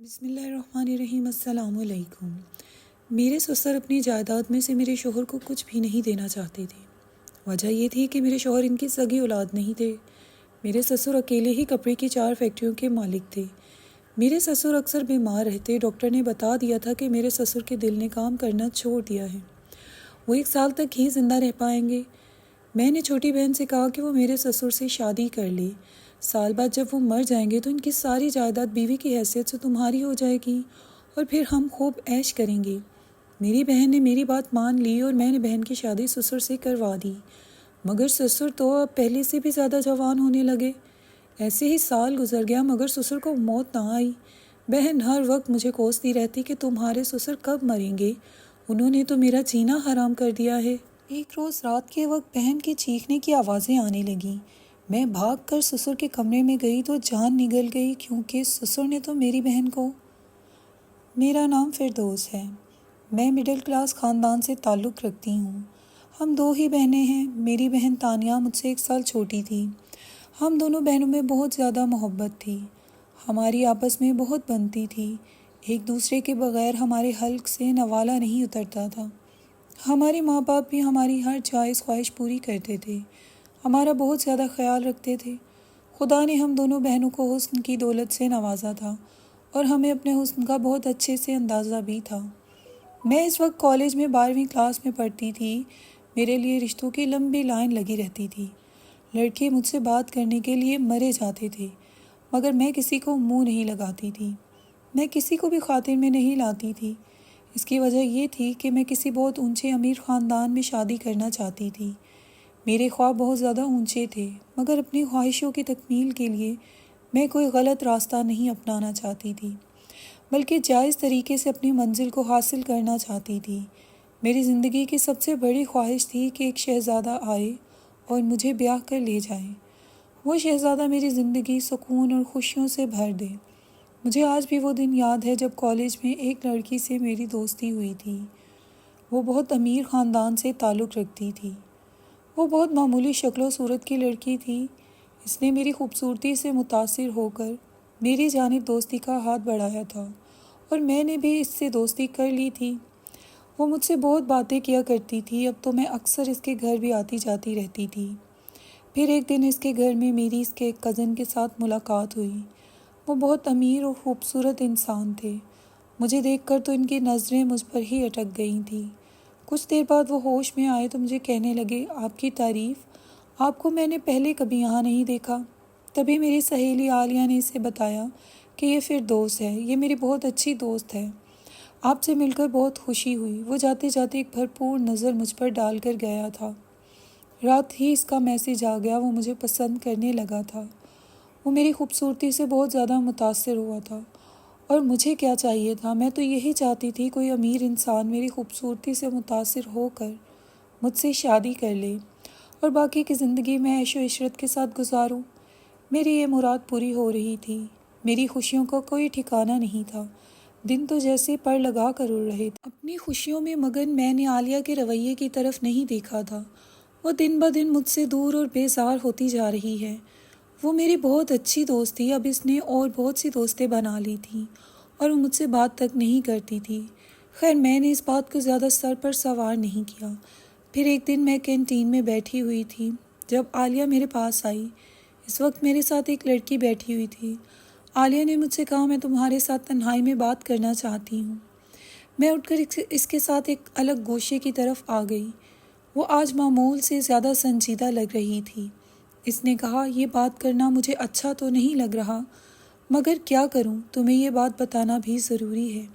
بسم اللہ الرحمن الرحیم۔ السلام علیکم۔ میرے سسر اپنی جائیداد میں سے میرے شوہر کو کچھ بھی نہیں دینا چاہتے تھے۔ وجہ یہ تھی کہ میرے شوہر ان کی سگی اولاد نہیں تھے۔ میرے سسر اکیلے ہی کپڑے کی 4 فیکٹریوں کے مالک تھے۔ میرے سسر اکثر بیمار رہتے۔ ڈاکٹر نے بتا دیا تھا کہ میرے سسر کے دل نے کام کرنا چھوڑ دیا ہے، وہ 1 سال تک ہی زندہ رہ پائیں گے۔ میں نے چھوٹی بہن سے کہا کہ وہ میرے سسر سے شادی کر لے، سال بعد جب وہ مر جائیں گے تو ان کی ساری جائیداد بیوی کی حیثیت سے تمہاری ہو جائے گی اور پھر ہم خوب عیش کریں گے۔ میری بہن نے میری بات مان لی اور میں نے بہن کی شادی سسر سے کروا دی، مگر سسر تو اب پہلے سے بھی زیادہ جوان ہونے لگے۔ ایسے ہی سال گزر گیا مگر سسر کو موت نہ آئی۔ بہن ہر وقت مجھے کوستی رہتی کہ تمہارے سسر کب مریں گے، انہوں نے تو میرا جینا حرام کر دیا ہے۔ ایک روز رات کے وقت بہن کی چیخنے کی آوازیں آنے لگیں۔ میں بھاگ کر سسر کے کمرے میں گئی تو جان نگل گئی، کیونکہ سسر نے تو میری بہن کو۔ میرا نام فردوس ہے، میں مڈل کلاس خاندان سے تعلق رکھتی ہوں۔ ہم 2 ہی بہنیں ہیں۔ میری بہن تانیہ مجھ سے 1 سال چھوٹی تھی۔ ہم دونوں بہنوں میں بہت زیادہ محبت تھی، ہماری آپس میں بہت بنتی تھی، ایک دوسرے کے بغیر ہمارے حلق سے نوالا نہیں اترتا تھا۔ ہمارے ماں باپ بھی ہماری ہر جائز خواہش پوری کرتے تھے، ہمارا بہت زیادہ خیال رکھتے تھے۔ خدا نے ہم دونوں بہنوں کو حسن کی دولت سے نوازا تھا اور ہمیں اپنے حسن کا بہت اچھے سے اندازہ بھی تھا۔ میں اس وقت کالج میں 12ویں کلاس میں پڑھتی تھی۔ میرے لیے رشتوں کی لمبی لائن لگی رہتی تھی، لڑکے مجھ سے بات کرنے کے لیے مرے جاتے تھے، مگر میں کسی کو منہ نہیں لگاتی تھی، میں کسی کو بھی خاطر میں نہیں لاتی تھی۔ اس کی وجہ یہ تھی کہ میں کسی بہت اونچے امیر خاندان میں شادی کرنا چاہتی تھی۔ میرے خواب بہت زیادہ اونچے تھے، مگر اپنی خواہشوں کی تکمیل کے لیے میں کوئی غلط راستہ نہیں اپنانا چاہتی تھی، بلکہ جائز طریقے سے اپنی منزل کو حاصل کرنا چاہتی تھی۔ میری زندگی کی سب سے بڑی خواہش تھی کہ ایک شہزادہ آئے اور مجھے بیاہ کر لے جائے۔ وہ شہزادہ میری زندگی سکون اور خوشیوں سے بھر دے۔ مجھے آج بھی وہ دن یاد ہے جب کالج میں ایک لڑکی سے میری دوستی ہوئی تھی۔ وہ بہت امیر خاندان سے تعلق رکھتی تھی۔ وہ بہت معمولی شکل و صورت کی لڑکی تھی۔ اس نے میری خوبصورتی سے متاثر ہو کر میری جانب دوستی کا ہاتھ بڑھایا تھا اور میں نے بھی اس سے دوستی کر لی تھی۔ وہ مجھ سے بہت باتیں کیا کرتی تھی، اب تو میں اکثر اس کے گھر بھی آتی جاتی رہتی تھی۔ پھر ایک دن اس کے گھر میں میری اس کے ایک کزن کے ساتھ ملاقات ہوئی۔ وہ بہت امیر اور خوبصورت انسان تھے۔ مجھے دیکھ کر تو ان کی نظریں مجھ پر ہی اٹک گئی تھیں۔ کچھ دیر بعد وہ ہوش میں آئے تو مجھے کہنے لگے، آپ کی تعریف، آپ کو میں نے پہلے کبھی یہاں نہیں دیکھا۔ تبھی میری سہیلی عالیہ نے اسے بتایا کہ یہ فردوس ہے، یہ میری بہت اچھی دوست ہے، آپ سے مل کر بہت خوشی ہوئی۔ وہ جاتے جاتے ایک بھرپور نظر مجھ پر ڈال کر گیا تھا۔ رات ہی اس کا میسج آ گیا، وہ مجھے پسند کرنے لگا تھا۔ وہ میری خوبصورتی سے بہت زیادہ متاثر ہوا تھا، اور مجھے کیا چاہیے تھا؟ میں تو یہی چاہتی تھی کوئی امیر انسان میری خوبصورتی سے متاثر ہو کر مجھ سے شادی کر لے اور باقی کی زندگی میں عیش و عشرت کے ساتھ گزاروں۔ میری یہ مراد پوری ہو رہی تھی۔ میری خوشیوں کا کوئی ٹھکانہ نہیں تھا، دن تو جیسے پر لگا کر اڑ رہے تھے۔ اپنی خوشیوں میں مگن میں نے عالیہ کے رویے کی طرف نہیں دیکھا تھا۔ وہ دن بدن مجھ سے دور اور بیزار ہوتی جا رہی ہے۔ وہ میری بہت اچھی دوست تھی، اب اس نے اور بہت سی دوستیں بنا لی تھیں اور وہ مجھ سے بات تک نہیں کرتی تھی۔ خیر میں نے اس بات کو زیادہ سر پر سوار نہیں کیا۔ پھر ایک دن میں کینٹین میں بیٹھی ہوئی تھی جب عالیہ میرے پاس آئی۔ اس وقت میرے ساتھ ایک لڑکی بیٹھی ہوئی تھی۔ عالیہ نے مجھ سے کہا، میں تمہارے ساتھ تنہائی میں بات کرنا چاہتی ہوں۔ میں اٹھ کر اس کے ساتھ ایک الگ گوشے کی طرف آ گئی۔ وہ آج معمول سے زیادہ سنجیدہ لگ رہی تھی۔ اس نے کہا، یہ بات کرنا مجھے اچھا تو نہیں لگ رہا، مگر کیا کروں، تمہیں یہ بات بتانا بھی ضروری ہے۔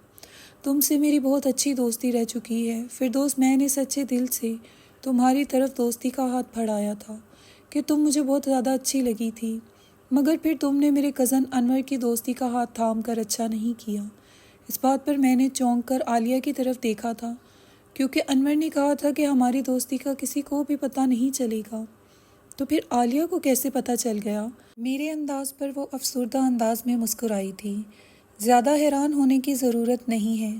تم سے میری بہت اچھی دوستی رہ چکی ہے فردوس، میں نے سچے دل سے تمہاری طرف دوستی کا ہاتھ بڑھایا تھا کہ تم مجھے بہت زیادہ اچھی لگی تھی، مگر پھر تم نے میرے کزن انور کی دوستی کا ہاتھ تھام کر اچھا نہیں کیا۔ اس بات پر میں نے چونک کر عالیہ کی طرف دیکھا تھا، کیونکہ انور نے کہا تھا کہ ہماری دوستی کا کسی کو بھی پتہ نہیں چلے گا۔ تو پھر عالیہ کو کیسے پتہ چل گیا؟ میرے انداز پر وہ افسردہ انداز میں مسکرائی تھی۔ زیادہ حیران ہونے کی ضرورت نہیں ہے۔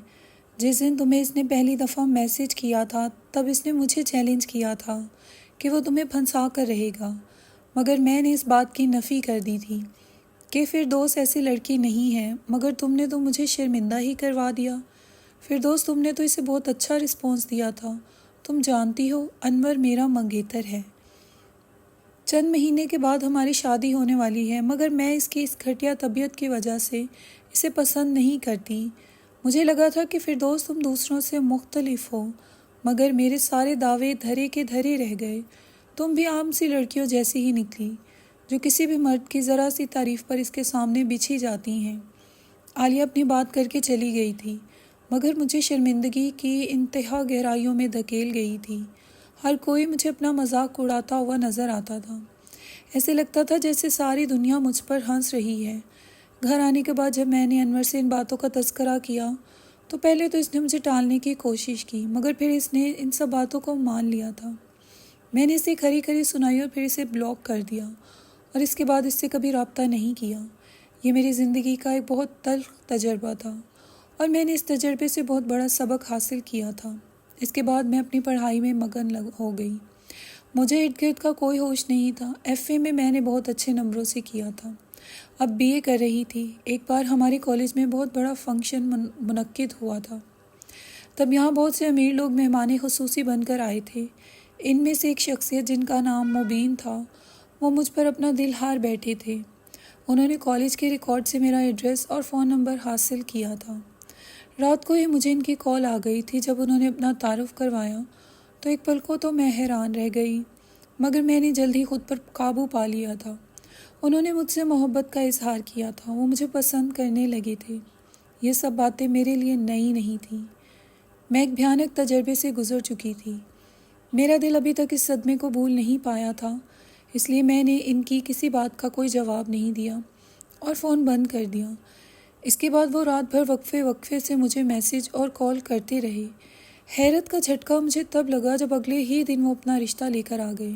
جس دن تمہیں اس نے پہلی دفعہ میسج کیا تھا تب اس نے مجھے چیلنج کیا تھا کہ وہ تمہیں پھنسا کر رہے گا، مگر میں نے اس بات کی نفی کر دی تھی۔ کہ فردوس ایسی لڑکی نہیں ہے، مگر تم نے تو مجھے شرمندہ ہی کروا دیا۔ فردوس تم نے تو اسے بہت اچھا رسپانس دیا تھا۔ تم جانتی ہو انور میرا منگیتر ہے، چند مہینے کے بعد ہماری شادی ہونے والی ہے، مگر میں اس کی اس گھٹیا طبیعت کی وجہ سے اسے پسند نہیں کرتی۔ مجھے لگا تھا کہ فردوس تم دوسروں سے مختلف ہو، مگر میرے سارے دعوے دھرے کے دھرے رہ گئے۔ تم بھی عام سی لڑکیوں جیسی ہی نکلی، جو کسی بھی مرد کی ذرا سی تعریف پر اس کے سامنے بچھی جاتی ہیں۔ عالیہ اپنی بات کر کے چلی گئی تھی، مگر مجھے شرمندگی کی انتہا گہرائیوں میں دھکیل گئی تھی۔ ہر کوئی مجھے اپنا مذاق اڑاتا ہوا نظر آتا تھا۔ ایسے لگتا تھا جیسے ساری دنیا مجھ پر ہنس رہی ہے۔ گھر آنے کے بعد جب میں نے انور سے ان باتوں کا تذکرہ کیا تو پہلے تو اس نے مجھے ٹالنے کی کوشش کی، مگر پھر اس نے ان سب باتوں کو مان لیا تھا۔ میں نے اسے کھری کھری سنائی اور پھر اسے بلاک کر دیا، اور اس کے بعد اس سے کبھی رابطہ نہیں کیا۔ یہ میری زندگی کا ایک بہت تلخ تجربہ تھا، اور میں نے اس تجربے سے بہت بڑا سبق حاصل کیا تھا۔ اس کے بعد میں اپنی پڑھائی میں مگن ہو گئی۔ مجھے ارد گرد کا کوئی ہوش نہیں تھا۔ ایف اے میں نے بہت اچھے نمبروں سے کیا تھا۔ اب بی اے کر رہی تھی۔ ایک بار ہمارے کالج میں بہت بڑا فنکشن منعقد ہوا تھا۔ تب یہاں بہت سے امیر لوگ مہمان خصوصی بن کر آئے تھے۔ ان میں سے ایک شخصیت جن کا نام مبین تھا، وہ مجھ پر اپنا دل ہار بیٹھے تھے۔ انہوں نے کالج کے ریکارڈ سے میرا ایڈریس اور فون نمبر حاصل کیا تھا۔ رات کو ہی مجھے ان کی کال آ گئی تھی۔ جب انہوں نے اپنا تعارف کروایا تو ایک پل کو تو میں حیران رہ گئی، مگر میں نے جلد ہی خود پر قابو پا لیا تھا۔ انہوں نے مجھ سے محبت کا اظہار کیا تھا، وہ مجھے پسند کرنے لگے تھے۔ یہ سب باتیں میرے لیے نئی نہیں تھیں۔ میں ایک بھیانک تجربے سے گزر چکی تھی۔ میرا دل ابھی تک اس صدمے کو بھول نہیں پایا تھا، اس لیے میں نے ان کی کسی بات کا کوئی جواب نہیں دیا اور فون بند کر دیا۔ اس کے بعد وہ رات بھر وقفے سے مجھے میسج اور کال کرتے رہے۔ حیرت کا جھٹکا مجھے تب لگا جب اگلے ہی دن وہ اپنا رشتہ لے کر آ گئے۔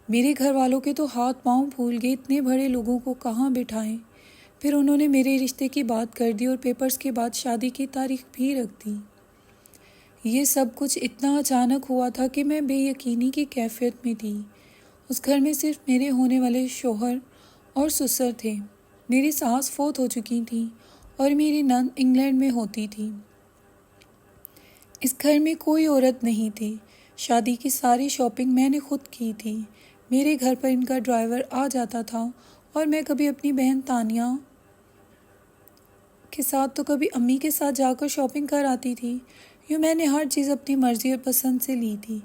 میرے گھر والوں کے تو ہاتھ پاؤں پھول گئے، اتنے بڑے لوگوں کو کہاں بٹھائیں۔ پھر انہوں نے میرے رشتے کی بات کر دی اور پیپرز کے بعد شادی کی تاریخ بھی رکھ دی۔ یہ سب کچھ اتنا اچانک ہوا تھا کہ میں بے یقینی کی کیفیت میں تھی۔ اس گھر میں صرف میرے ہونے والے شوہر اور سسر تھے۔ میری ساس فوت ہو چکی تھی اور میری نند انگلینڈ میں ہوتی تھی۔ اس گھر میں کوئی عورت نہیں تھی۔ شادی کی ساری شاپنگ میں نے خود کی تھی۔ میرے گھر پر ان کا ڈرائیور آ جاتا تھا اور میں کبھی اپنی بہن تانیہ کے ساتھ تو کبھی امی کے ساتھ جا کر شاپنگ کر آتی تھی۔ یوں میں نے ہر چیز اپنی مرضی اور پسند سے لی تھی۔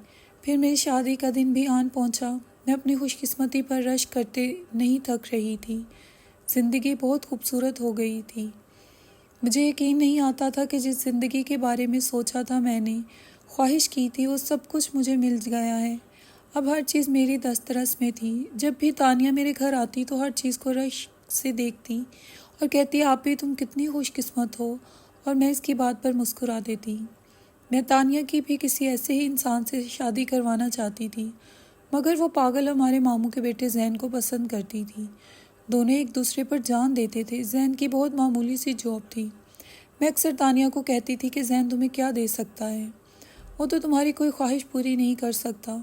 پھر میری شادی کا دن بھی آن پہنچا۔ میں اپنی خوش قسمتی پر رشک کرتے نہیں تھک رہی تھی۔ زندگی بہت خوبصورت ہو گئی تھی۔ مجھے یقین نہیں آتا تھا کہ جس زندگی کے بارے میں سوچا تھا، میں نے خواہش کی تھی، وہ سب کچھ مجھے مل گیا ہے۔ اب ہر چیز میری دسترس میں تھی۔ جب بھی تانیہ میرے گھر آتی تو ہر چیز کو رشک سے دیکھتی اور کہتی، آپ بھی تم کتنی خوش قسمت ہو، اور میں اس کی بات پر مسکرا دیتی۔ میں تانیہ کی بھی کسی ایسے ہی انسان سے شادی کروانا چاہتی تھی، مگر وہ پاگل ہمارے ماموں کے بیٹے زین کو پسند کرتی تھی۔ دونوں ایک دوسرے پر جان دیتے تھے۔ زین کی بہت معمولی سی جاب تھی۔ میں اکثر تانیہ کو کہتی تھی کہ زین تمہیں کیا دے سکتا ہے، وہ تو تمہاری کوئی خواہش پوری نہیں کر سکتا۔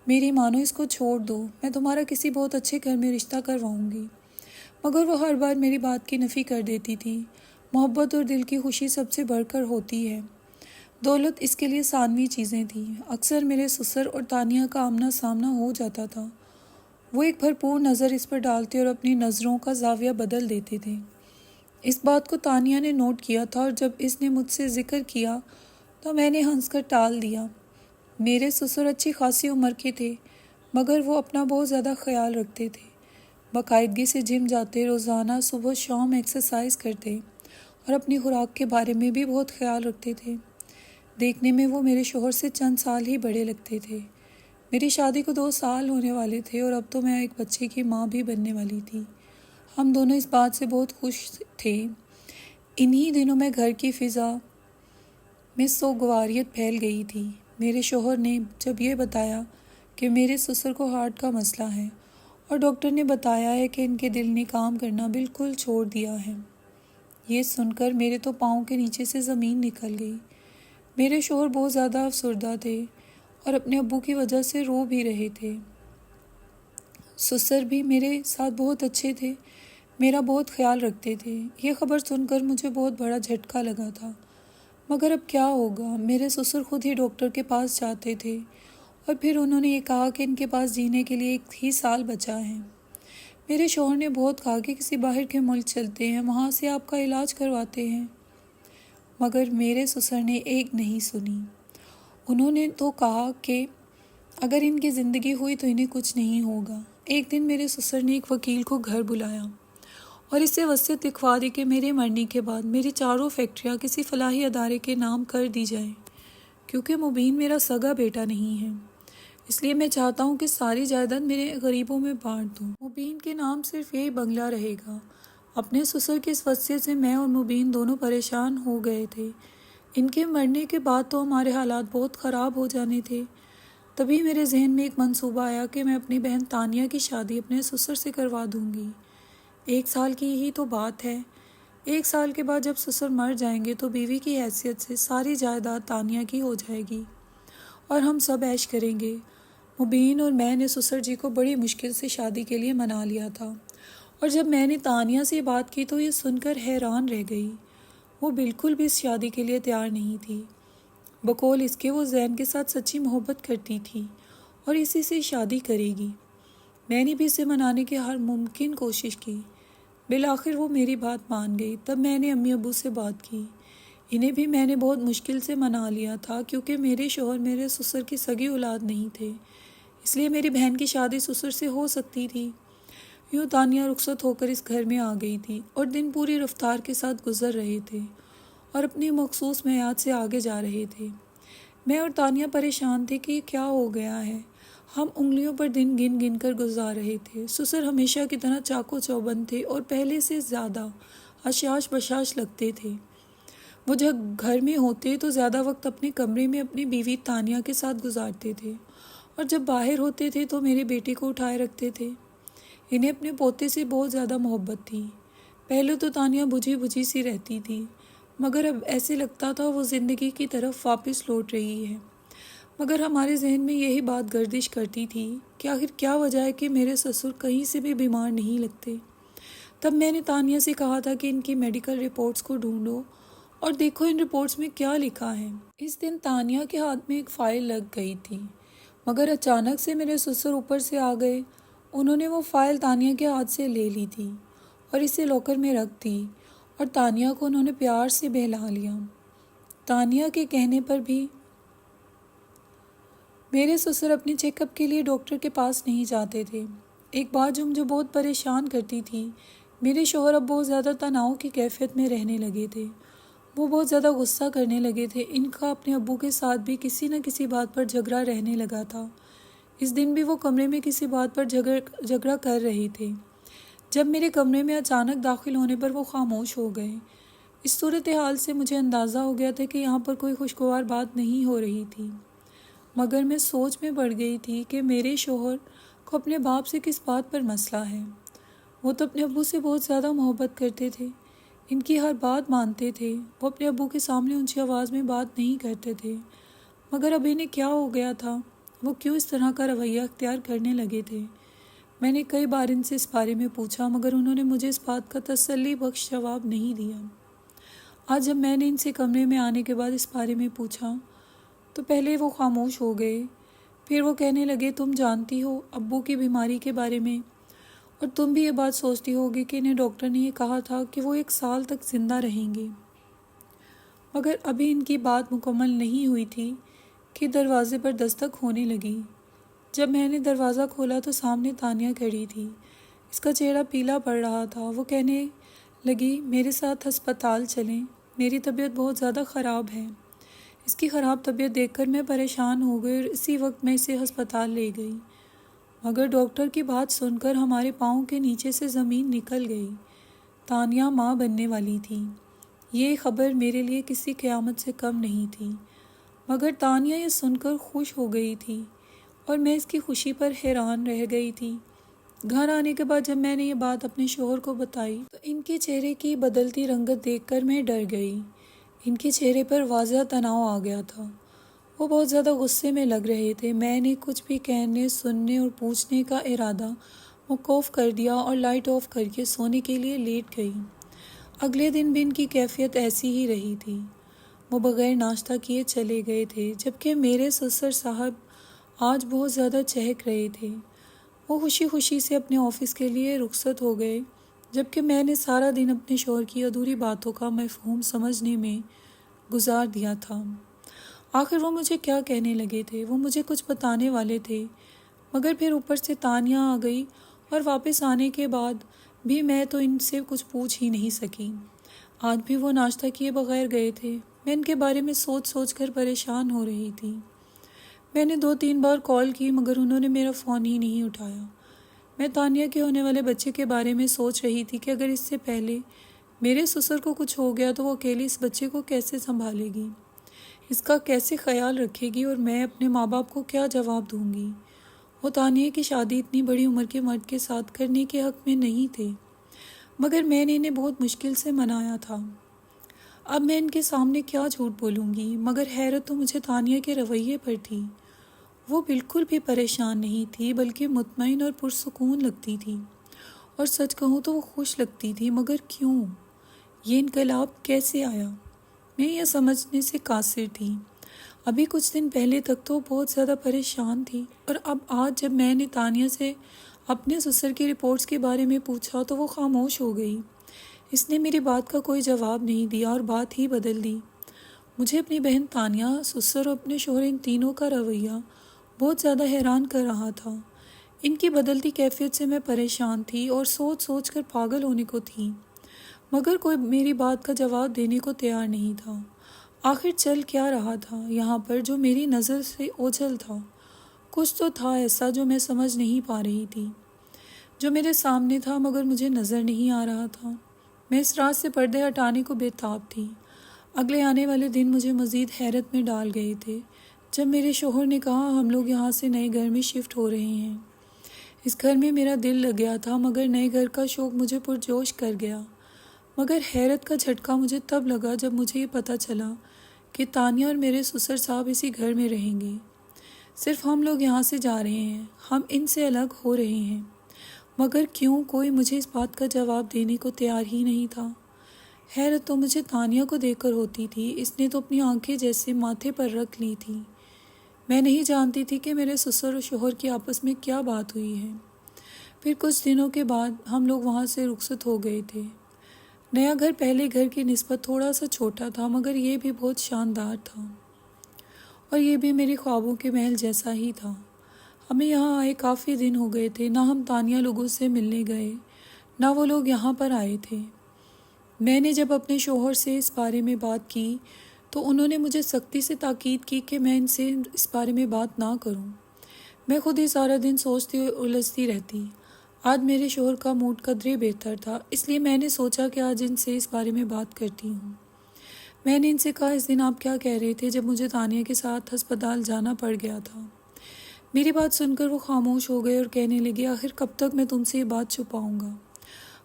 میری مانو، اس کو چھوڑ دو، میں تمہارا کسی بہت اچھے گھر میں رشتہ کرواؤں گی۔ مگر وہ ہر بار میری بات کی نفی کر دیتی تھی۔ محبت اور دل کی خوشی سب سے بڑھ کر ہوتی ہے، دولت اس کے لیے ثانوی چیزیں تھیں۔ اکثر میرے سسر اور تانیہ کا آمنا سامنا ہو جاتا تھا۔ وہ ایک بھرپور نظر اس پر ڈالتے اور اپنی نظروں کا زاویہ بدل دیتے تھے۔ اس بات کو تانیہ نے نوٹ کیا تھا، اور جب اس نے مجھ سے ذکر کیا تو میں نے ہنس کر ٹال دیا۔ میرے سسر اچھی خاصی عمر کے تھے، مگر وہ اپنا بہت زیادہ خیال رکھتے تھے۔ باقاعدگی سے جم جاتے، روزانہ صبح شام ایکسرسائز کرتے اور اپنی خوراک کے بارے میں بھی بہت خیال رکھتے تھے۔ دیکھنے میں وہ میرے شوہر سے چند سال ہی بڑے لگتے تھے۔ میری شادی کو 2 سال ہونے والے تھے اور اب تو میں ایک بچے کی ماں بھی بننے والی تھی۔ ہم دونوں اس بات سے بہت خوش تھے۔ انہی دنوں میں گھر کی فضا میں سوگواریت پھیل گئی تھی۔ میرے شوہر نے جب یہ بتایا کہ میرے سسر کو ہارٹ کا مسئلہ ہے اور ڈاکٹر نے بتایا ہے کہ ان کے دل نے کام کرنا بالکل چھوڑ دیا ہے، یہ سن کر میرے تو پاؤں کے نیچے سے زمین نکل گئی۔ میرے شوہر بہت زیادہ افسردہ تھے اور اپنے ابو کی وجہ سے رو بھی رہے تھے۔ سسر بھی میرے ساتھ بہت اچھے تھے۔ میرا بہت خیال رکھتے تھے۔ یہ خبر سن کر مجھے بہت بڑا جھٹکا لگا تھا، مگر اب کیا ہوگا؟ میرے سسر خود ہی ڈاکٹر کے پاس جاتے تھے اور پھر انہوں نے یہ کہا کہ ان کے پاس جینے کے لیے 1 ہی سال بچا ہے۔ میرے شوہر نے بہت کہا کہ کسی باہر کے ملک چلتے ہیں، وہاں سے آپ کا علاج کرواتے ہیں، مگر میرے سسر نے ایک نہیں سنی۔ انہوں نے تو کہا کہ اگر ان کی زندگی ہوئی تو انہیں کچھ نہیں ہوگا۔ ایک دن میرے سسر نے ایک وکیل کو گھر بلایا اور اس سے وصیت لکھوا دی کہ میرے مرنے کے بعد میری چاروں فیکٹریاں کسی فلاحی ادارے کے نام کر دی جائیں، کیونکہ مبین میرا سگا بیٹا نہیں ہے، اس لیے میں چاہتا ہوں کہ ساری جائیداد میرے غریبوں میں بانٹ دوں۔ مبین کے نام صرف یہی بنگلہ رہے گا۔ اپنے سسر کی اس وصیت سے میں اور مبین دونوں پریشان ہو گئے تھے۔ ان کے مرنے کے بعد تو ہمارے حالات بہت خراب ہو جانے تھے۔ تبھی میرے ذہن میں ایک منصوبہ آیا کہ میں اپنی بہن تانیہ کی شادی اپنے سسر سے کروا دوں گی۔ 1 سال کی ہی تو بات ہے۔ 1 سال کے بعد جب سسر مر جائیں گے تو بیوی کی حیثیت سے ساری جائیداد تانیہ کی ہو جائے گی اور ہم سب عیش کریں گے۔ مبین اور میں نے سسر جی کو بڑی مشکل سے شادی کے لیے منا لیا تھا، اور جب میں نے تانیہ سے بات کی تو یہ سن کر حیران رہ گئی۔ وہ بالکل بھی اس شادی کے لیے تیار نہیں تھی۔ بقول اس کے وہ زین کے ساتھ سچی محبت کرتی تھی اور اسی سے شادی کرے گی۔ میں نے بھی اسے منانے کی ہر ممکن کوشش کی۔ بالآخر وہ میری بات مان گئی۔ تب میں نے امی ابو سے بات کی۔ انہیں بھی میں نے بہت مشکل سے منا لیا تھا، کیونکہ میرے شوہر میرے سسر کی سگی اولاد نہیں تھے، اس لیے میری بہن کی شادی سسر سے ہو سکتی تھی۔ یوں تانیہ رخصت ہو کر اس گھر میں آ گئی تھی اور دن پوری رفتار کے ساتھ گزر رہے تھے اور اپنی مخصوص میعاد سے آگے جا رہے تھے۔ میں اور تانیہ پریشان تھے کہ یہ کیا ہو گیا ہے۔ ہم انگلیوں پر دن گن گن کر گزار رہے تھے۔ سسر ہمیشہ کی طرح چاقو چوبند تھے اور پہلے سے زیادہ حشاش بشاش لگتے تھے۔ وہ جب گھر میں ہوتے تو زیادہ وقت اپنے کمرے میں اپنی بیوی تانیہ کے ساتھ گزارتے تھے، اور جب باہر ہوتے تھے تو میرے بیٹے کو اٹھائے رکھتے تھے۔ انہیں اپنے پوتے سے بہت زیادہ محبت تھی۔ پہلے تو تانیہ بجھی بجھی سی رہتی تھی، مگر اب ایسے لگتا تھا وہ زندگی کی طرف واپس لوٹ رہی ہے۔ مگر ہمارے ذہن میں یہی بات گردش کرتی تھی کہ آخر کیا وجہ ہے کہ میرے سسر کہیں سے بھی بیمار نہیں لگتے۔ تب میں نے تانیہ سے کہا تھا کہ ان کی میڈیکل رپورٹس کو ڈھونڈو اور دیکھو ان رپورٹس میں کیا لکھا ہے۔ اس دن تانیہ کے ہاتھ میں ایک فائل لگ گئی تھی، مگر اچانک سے میرے سسر اوپر سے آ گئے۔ انہوں نے وہ فائل تانیہ کے ہاتھ سے لے لی تھی اور اسے لاکر میں رکھ دی، اور تانیہ کو انہوں نے پیار سے بہلا لیا۔ تانیہ کے کہنے پر بھی میرے سسر اپنے چیک اپ کے لیے ڈاکٹر کے پاس نہیں جاتے تھے۔ ایک بات جو مجھے بہت پریشان کرتی تھی، میرے شوہر اب بہت زیادہ تناؤ کی کیفیت میں رہنے لگے تھے۔ وہ بہت زیادہ غصہ کرنے لگے تھے۔ ان کا اپنے ابو کے ساتھ بھی کسی نہ کسی بات پر جھگڑا رہنے لگا تھا۔ اس دن بھی وہ کمرے میں کسی بات پر جھگڑا کر رہے تھے۔ جب میرے کمرے میں اچانک داخل ہونے پر وہ خاموش ہو گئے۔ اس صورتحال سے مجھے اندازہ ہو گیا تھا کہ یہاں پر کوئی خوشگوار بات نہیں ہو رہی تھی، مگر میں سوچ میں پڑ گئی تھی کہ میرے شوہر کو اپنے باپ سے کس بات پر مسئلہ ہے۔ وہ تو اپنے ابو سے بہت زیادہ محبت کرتے تھے، ان کی ہر بات مانتے تھے۔ وہ اپنے ابو کے سامنے اونچی آواز میں بات نہیں کرتے تھے، مگر اب انہیں کیا ہو گیا تھا؟ وہ کیوں اس طرح کا رویہ اختیار کرنے لگے تھے؟ میں نے کئی بار ان سے اس بارے میں پوچھا، مگر انہوں نے مجھے اس بات کا تسلی بخش جواب نہیں دیا۔ آج جب میں نے ان سے کمرے میں آنے کے بعد اس بارے میں پوچھا تو پہلے وہ خاموش ہو گئے، پھر وہ کہنے لگے، تم جانتی ہو ابو کی بیماری کے بارے میں، اور تم بھی یہ بات سوچتی ہوگی کہ انہیں ڈاکٹر نے یہ کہا تھا کہ وہ 1 سال تک زندہ رہیں گے۔ مگر ابھی ان کی بات مکمل نہیں ہوئی تھی کہ دروازے پر دستک ہونے لگی۔ جب میں نے دروازہ کھولا تو سامنے تانیہ کھڑی تھی۔ اس کا چہرہ پیلا پڑ رہا تھا۔ وہ کہنے لگی، میرے ساتھ ہسپتال چلیں، میری طبیعت بہت زیادہ خراب ہے۔ اس کی خراب طبیعت دیکھ کر میں پریشان ہو گئی اور اسی وقت میں اسے ہسپتال لے گئی، مگر ڈاکٹر کی بات سن کر ہمارے پاؤں کے نیچے سے زمین نکل گئی۔ تانیہ ماں بننے والی تھی۔ یہ خبر میرے لیے کسی قیامت سے کم نہیں تھی، مگر تانیہ یہ سن کر خوش ہو گئی تھی اور میں اس کی خوشی پر حیران رہ گئی تھی۔ گھر آنے کے بعد جب میں نے یہ بات اپنے شوہر کو بتائی تو ان کے چہرے کی بدلتی رنگت دیکھ کر میں ڈر گئی۔ ان کے چہرے پر واضح تناؤ آ گیا تھا۔ وہ بہت زیادہ غصے میں لگ رہے تھے۔ میں نے کچھ بھی کہنے، سننے اور پوچھنے کا ارادہ موقوف کر دیا اور لائٹ آف کر کے سونے کے لیے لیٹ گئی۔ اگلے دن بھی ان کی کیفیت ایسی ہی رہی تھی۔ وہ بغیر ناشتہ کیے چلے گئے تھے، جبکہ میرے سسر صاحب آج بہت زیادہ چہک رہے تھے۔ وہ خوشی خوشی سے اپنے آفس کے لیے رخصت ہو گئے، جبکہ میں نے سارا دن اپنے شوہر کی ادھوری باتوں کا مفہوم سمجھنے میں گزار دیا تھا۔ آخر وہ مجھے کیا کہنے لگے تھے؟ وہ مجھے کچھ بتانے والے تھے، مگر پھر اوپر سے تانیہ آ گئی اور واپس آنے کے بعد بھی میں تو ان سے کچھ پوچھ ہی نہیں سکی۔ آج بھی وہ ناشتہ کیے بغیر گئے تھے۔ میں ان کے بارے میں سوچ سوچ کر پریشان ہو رہی تھی۔ میں نے 2-3 بار کال کی مگر انہوں نے میرا فون ہی نہیں اٹھایا۔ میں تانیہ کے ہونے والے بچے کے بارے میں سوچ رہی تھی کہ اگر اس سے پہلے میرے سسر کو کچھ ہو گیا تو وہ اکیلی اس بچے کو کیسے سنبھالے گی، اس کا کیسے خیال رکھے گی، اور میں اپنے ماں باپ کو کیا جواب دوں گی۔ وہ تانیہ کی شادی اتنی بڑی عمر کے مرد کے ساتھ کرنے کے حق میں نہیں تھے، مگر میں نے انہیں بہت مشکل سے منایا تھا۔ اب میں ان کے سامنے کیا جھوٹ بولوں گی؟ مگر حیرت تو مجھے تانیہ کے رویے پر تھی۔ وہ بالکل بھی پریشان نہیں تھی، بلکہ مطمئن اور پرسکون لگتی تھی، اور سچ کہوں تو وہ خوش لگتی تھی۔ مگر کیوں؟ یہ انقلاب کیسے آیا؟ میں یہ سمجھنے سے قاصر تھی۔ ابھی کچھ دن پہلے تک تو بہت زیادہ پریشان تھی، اور اب آج جب میں نے تانیہ سے اپنے سسر کی رپورٹس کے بارے میں پوچھا تو وہ خاموش ہو گئی۔ اس نے میری بات کا کوئی جواب نہیں دیا اور بات ہی بدل دی۔ مجھے اپنی بہن تانیہ، سسر اور اپنے شوہر، ان تینوں کا رویہ بہت زیادہ حیران کر رہا تھا۔ ان کی بدلتی کیفیت سے میں پریشان تھی اور سوچ سوچ کر پاگل ہونے کو تھی، مگر کوئی میری بات کا جواب دینے کو تیار نہیں تھا۔ آخر چل کیا رہا تھا یہاں پر جو میری نظر سے اوجھل تھا؟ کچھ تو تھا ایسا جو میں سمجھ نہیں پا رہی تھی، جو میرے سامنے تھا مگر مجھے نظر نہیں آ رہا تھا۔ میں اس رات سے پردے ہٹانے کو بے تاب تھی۔ اگلے آنے والے دن مجھے مزید حیرت میں ڈال گئے تھے، جب میرے شوہر نے کہا ہم لوگ یہاں سے نئے گھر میں شفٹ ہو رہے ہیں۔ اس گھر میں میرا دل لگ گیا تھا، مگر نئے گھر کا شوق مجھے پرجوش کر گیا۔ مگر حیرت کا جھٹکا مجھے تب لگا جب مجھے یہ پتہ چلا کہ تانیہ اور میرے سسر صاحب اسی گھر میں رہیں گے۔ صرف ہم لوگ یہاں سے جا رہے ہیں، ہم ان سے الگ ہو رہے ہیں، مگر کیوں؟ کوئی مجھے اس بات کا جواب دینے کو تیار ہی نہیں تھا۔ حیرت تو مجھے تانیہ کو دیکھ کر ہوتی تھی۔ اس نے تو اپنی آنکھیں جیسے ماتھے پر رکھ لی تھی۔ میں نہیں جانتی تھی کہ میرے سسر اور شوہر کی آپس میں کیا بات ہوئی ہے۔ پھر کچھ دنوں کے بعد ہم لوگ وہاں سے رخصت ہو گئے تھے۔ نیا گھر پہلے گھر کی نسبت تھوڑا سا چھوٹا تھا، مگر یہ بھی بہت شاندار تھا، اور یہ بھی میرے خوابوں کے محل جیسا ہی تھا۔ ہمیں یہاں آئے کافی دن ہو گئے تھے، نہ ہم تانیہ لوگوں سے ملنے گئے، نہ وہ لوگ یہاں پر آئے تھے۔ میں نے جب اپنے شوہر سے اس بارے میں بات کی تو انہوں نے مجھے سختی سے تاکید کی کہ میں ان سے اس بارے میں بات نہ کروں۔ میں خود ہی سارا دن سوچتی اور الجھتی رہتی۔ آج میرے شوہر کا موڈ قدرے بہتر تھا، اس لیے میں نے سوچا کہ آج ان سے اس بارے میں بات کرتی ہوں۔ میں نے ان سے کہا اس دن آپ کیا کہہ رہے تھے جب مجھے تانیہ کے ساتھ ہسپتال جانا پڑ گیا تھا؟ میری بات سن کر وہ خاموش ہو گئے اور کہنے لگے آخر کب تک میں تم سے یہ بات چھپاؤں گا؟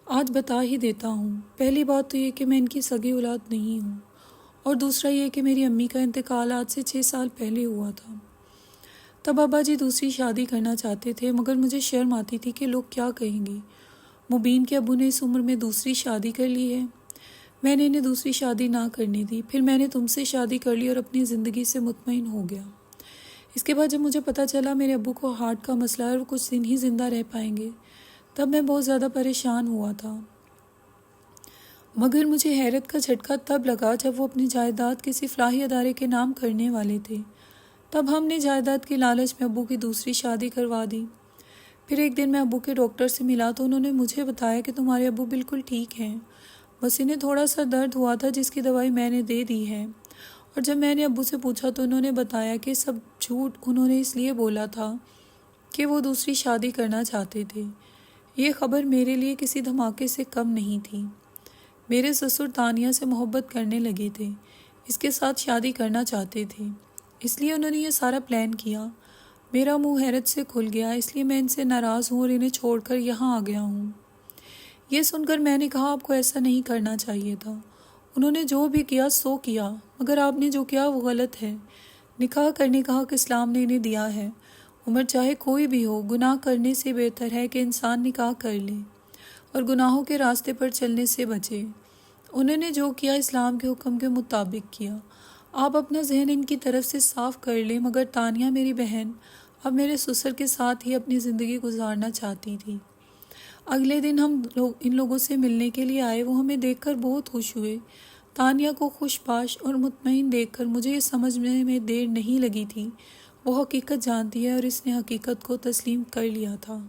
آج بتا ہی دیتا ہوں۔ پہلی بات تو یہ کہ میں ان کی سگی اولاد نہیں ہوں، اور دوسرا یہ کہ میری امی کا انتقال آج سے 6 سال پہلے ہوا تھا۔ تب ابا جی دوسری شادی کرنا چاہتے تھے، مگر مجھے شرم آتی تھی کہ لوگ کیا کہیں گے، مبین کے ابو نے اس عمر میں دوسری شادی کر لی ہے۔ میں نے انہیں دوسری شادی نہ کرنے دی۔ پھر میں نے تم سے شادی کر لی اور اپنی زندگی سے مطمئن ہو گیا۔ اس کے بعد جب مجھے پتہ چلا میرے ابو کو ہارٹ کا مسئلہ ہے اور وہ کچھ دن ہی زندہ رہ پائیں گے، تب میں بہت زیادہ پریشان ہوا تھا۔ مگر مجھے حیرت کا جھٹکا تب لگا جب وہ اپنی جائیداد کسی فلاحی ادارے کے نام کرنے والے تھے۔ تب ہم نے جائیداد کی لالچ میں ابو کی دوسری شادی کروا دی۔ پھر ایک دن میں ابو کے ڈاکٹر سے ملا تو انہوں نے مجھے بتایا کہ تمہارے ابو بالکل ٹھیک ہیں، بس انہیں تھوڑا سا درد ہوا تھا جس کی دوائی میں نے دے دی ہے۔ اور جب میں نے ابو سے پوچھا تو انہوں نے بتایا کہ سب جھوٹ انہوں نے اس لیے بولا تھا کہ وہ دوسری شادی کرنا چاہتے تھے۔ یہ خبر میرے لیے کسی دھماکے سے کم نہیں تھی۔ میرے سسر تانیہ سے محبت کرنے لگے تھے، اس کے ساتھ شادی کرنا چاہتے تھے، اس لیے انہوں نے یہ سارا پلان کیا۔ میرا منہ حیرت سے کھل گیا، اس لیے میں ان سے ناراض ہوں اور انہیں چھوڑ کر یہاں آ گیا ہوں۔ یہ سن کر میں نے کہا آپ کو ایسا نہیں کرنا چاہیے تھا۔ انہوں نے جو بھی کیا سو کیا، مگر آپ نے جو کیا وہ غلط ہے۔ نکاح کرنے کا حق اسلام نے انہیں دیا ہے، عمر چاہے کوئی بھی ہو، گناہ کرنے سے بہتر ہے کہ انسان نکاح کر لے اور گناہوں کے راستے پر چلنے سے بچے۔ انہوں نے جو کیا اسلام کے حکم کے مطابق کیا۔ آپ اپنا ذہن ان کی طرف سے صاف کر لیں، مگر تانیہ میری بہن اب میرے سسر کے ساتھ ہی اپنی زندگی گزارنا چاہتی تھی۔ اگلے دن ہم لوگ ان لوگوں سے ملنے کے لیے آئے، وہ ہمیں دیکھ کر بہت خوش ہوئے۔ تانیہ کو خوش باش اور مطمئن دیکھ کر مجھے یہ سمجھنے میں دیر نہیں لگی تھی وہ حقیقت جانتی ہے اور اس نے حقیقت کو تسلیم کر لیا تھا۔